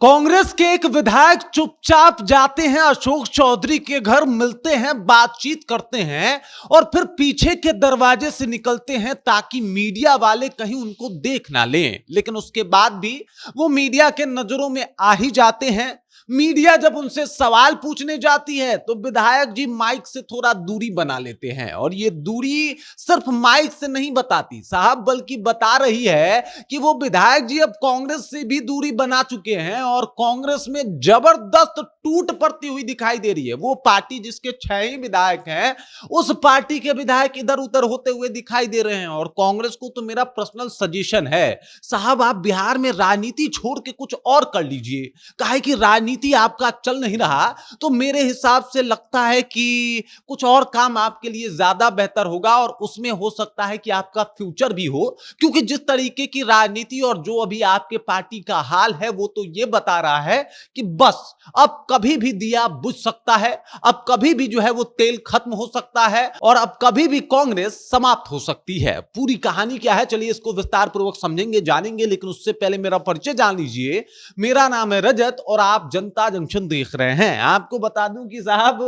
कांग्रेस के एक विधायक चुपचाप जाते हैं अशोक चौधरी के घर, मिलते हैं, बातचीत करते हैं और फिर पीछे के दरवाजे से निकलते हैं ताकि मीडिया वाले कहीं उनको देख ना लें। लेकिन उसके बाद भी वो मीडिया के नजरों में आ ही जाते हैं। मीडिया जब उनसे सवाल पूछने जाती है तो विधायक जी माइक से थोड़ा दूरी बना लेते हैं, और ये दूरी सिर्फ माइक से नहीं बताती साहब, बल्कि बता रही है कि वो विधायक जी अब कांग्रेस से भी दूरी बना चुके हैं और कांग्रेस में जबरदस्त टूट पड़ती हुई दिखाई दे रही है। वो पार्टी जिसके 6 ही विधायक हैं, उस पार्टी के विधायक इधर उधर होते हुए दिखाई दे रहे हैं। और कांग्रेस को तो मेरा पर्सनल सजेशन है साहब, आप बिहार में राजनीति छोड़ के कुछ और कर लीजिए। काहे कि राजनीति आपका चल नहीं रहा, तो मेरे हिसाब से लगता है कि कुछ और काम आपके लिए ज्यादा बेहतर होगा और उसमें हो सकता है कि आपका फ्यूचर भी हो। क्योंकि जिस तरीके की राजनीति और जो अभी आपके पार्टी का हाल है, वो तो ये बता रहा है कि बस अब कभी भी दिया बुझ सकता है, अब कभी भी जो है वो तेल खत्म हो सकता है और अब कभी भी कांग्रेस समाप्त हो सकती है। पूरी कहानी क्या है, चलिए इसको विस्तार पूर्वक समझेंगे, जानेंगे। लेकिन उससे पहले मेरा परिचय जान लीजिए। मेरा नाम है रजत और आप जनता जंक्शन देख रहे हैं। आपको बता दूं कि साहब,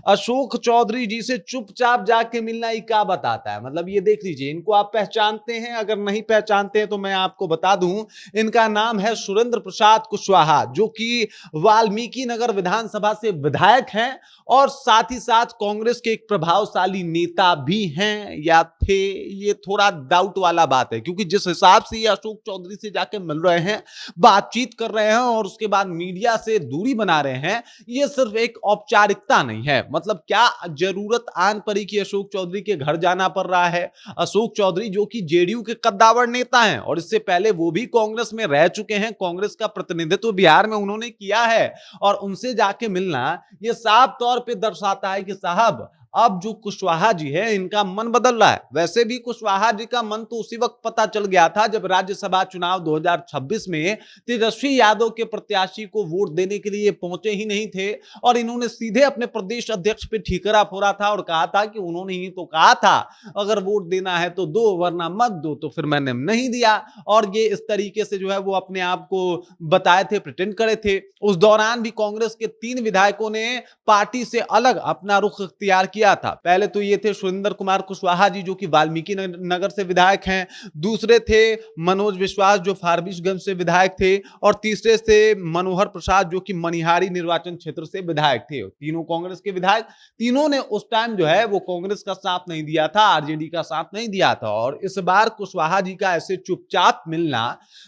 अशोक चौधरी जी से चुपचाप जाके मिलना ही क्या बताता है। मतलब ये देख लीजिए, इनको आप पहचानते हैं, अगर नहीं पहचानते हैं तो मैं आपको बता दूं, इनका नाम है सुरेंद्र प्रसाद कुशवाहा, जो कि वाल्मीकि नगर विधानसभा से विधायक हैं और साथ ही साथ कांग्रेस के एक प्रभावशाली नेता भी हैं या थे। ये थोड़ा डाउट वाला बात है, क्योंकि जिस हिसाब से ये अशोक चौधरी से जाके मिल रहे हैं, बातचीत कर रहे हैं और उसके बाद मीडिया से दूरी बना रहे हैं, ये सिर्फ एक औपचारिकता नहीं है। मतलब क्या जरूरत आन पड़ी कि अशोक चौधरी के घर जाना पड़ रहा है। अशोक चौधरी जो कि जेडीयू के कद्दावर नेता हैं और इससे पहले वो भी कांग्रेस में रह चुके हैं, कांग्रेस का प्रतिनिधित्व बिहार में उन्होंने किया है, और उनसे जाके मिलना ये साफ तौर पे दर्शाता है कि साहब अब जो कुशवाहा जी है, इनका मन बदल रहा है। वैसे भी कुशवाहा जी का मन तो उसी वक्त पता चल गया था जब राज्यसभा चुनाव 2026 में तेजस्वी यादव के प्रत्याशी को वोट देने के लिए पहुंचे ही नहीं थे और इन्होंने सीधे अपने प्रदेश अध्यक्ष पे ठीकरा फोड़ा था और कहा था कि उन्होंने ही तो कहा था अगर वोट देना है तो दो, वरना मत दो। तो फिर मैंने नहीं दिया, और ये इस तरीके से जो है वो अपने आप को बताए थे, प्रिटेंड करे थे। उस दौरान भी कांग्रेस के 3 विधायकों ने पार्टी से अलग अपना रुख इख्तियार किया था। पहले तो ये थे सुरेंद्र कुमार कुशवाहा जी, जो कि वाल्मीकि नगर से विधायक हैं। दूसरे थे मनोज विश्वास, जो फारबिसगंज से विधायक थे। और तीसरे से मनोहर प्रसाद, जो कि मनिहारी निर्वाचन क्षेत्र से विधायक थे। तीनों कांग्रेस के विधायक, तीनों ने उस टाइम जो है वो कांग्रेस का साथ नहीं दिया था, आरजेडी का साथ नहीं दिया था। और इस बार कुशवाहा जी का ऐसे चुपचाप मिलना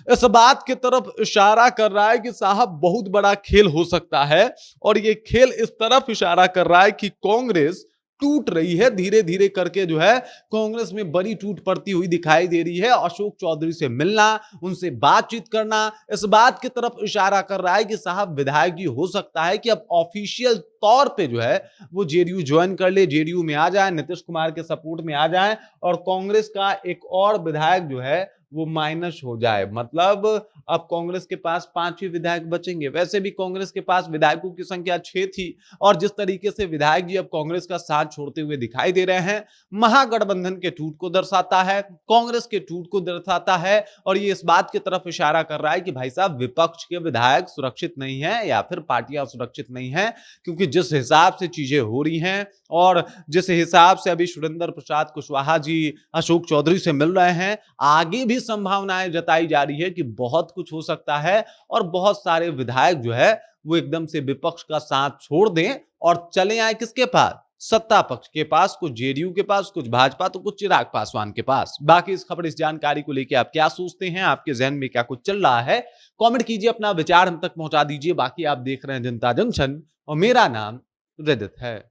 इस बात की तरफ इशारा कर रहा है कि साहब बहुत बड़ा खेल हो सकता है, और ये खेल इस तरफ इशारा कर रहा है कि कांग्रेस टूट रही है। धीरे धीरे करके जो है कांग्रेस में बड़ी टूट पड़ती हुई दिखाई दे रही है। अशोक चौधरी से मिलना, उनसे बातचीत करना इस बात की तरफ इशारा कर रहा है कि साहब विधायक जी हो सकता है कि अब ऑफिशियल तौर पे जो है वो जेडीयू ज्वाइन कर ले, जेडीयू में आ जाए, नीतीश कुमार के सपोर्ट में आ जाए और कांग्रेस का एक और विधायक जो है वो माइनस हो जाए। मतलब अब कांग्रेस के पास 5 ही विधायक बचेंगे। वैसे भी कांग्रेस के पास विधायकों की संख्या 6 थी, और जिस तरीके से विधायक जी अब कांग्रेस का साथ छोड़ते हुए दिखाई दे रहे हैं, महागठबंधन के टूट को दर्शाता है, कांग्रेस के टूट को दर्शाता है। और ये इस बात की तरफ इशारा कर रहा है कि भाई साहब विपक्ष के विधायक सुरक्षित नहीं है या फिर पार्टियां सुरक्षित नहीं है। क्योंकि जिस हिसाब से चीजें हो रही हैं और जिस हिसाब से अभी सुरेंद्र प्रसाद कुशवाहा जी अशोक चौधरी से मिल रहे हैं, आगे भी संभावनाएं जताई जा रही है कि बहुत कुछ हो सकता है और बहुत सारे विधायक जो है वो एकदम से विपक्ष का साथ छोड़ दें और चले आए किसके पास, सत्ता पक्ष के पास। कुछ जेडीयू के पास, कुछ भाजपा, तो कुछ चिराग पासवान के पास। बाकी इस खबर, इस जानकारी को लेकर आप क्या सोचते हैं, आपके जहन में क्या कुछ चल रहा है, कमेंट कीजिए, अपना विचार हम तक पहुंचा दीजिए। बाकी आप देख रहे हैं जनता जंक्शन और मेरा नाम रजत है।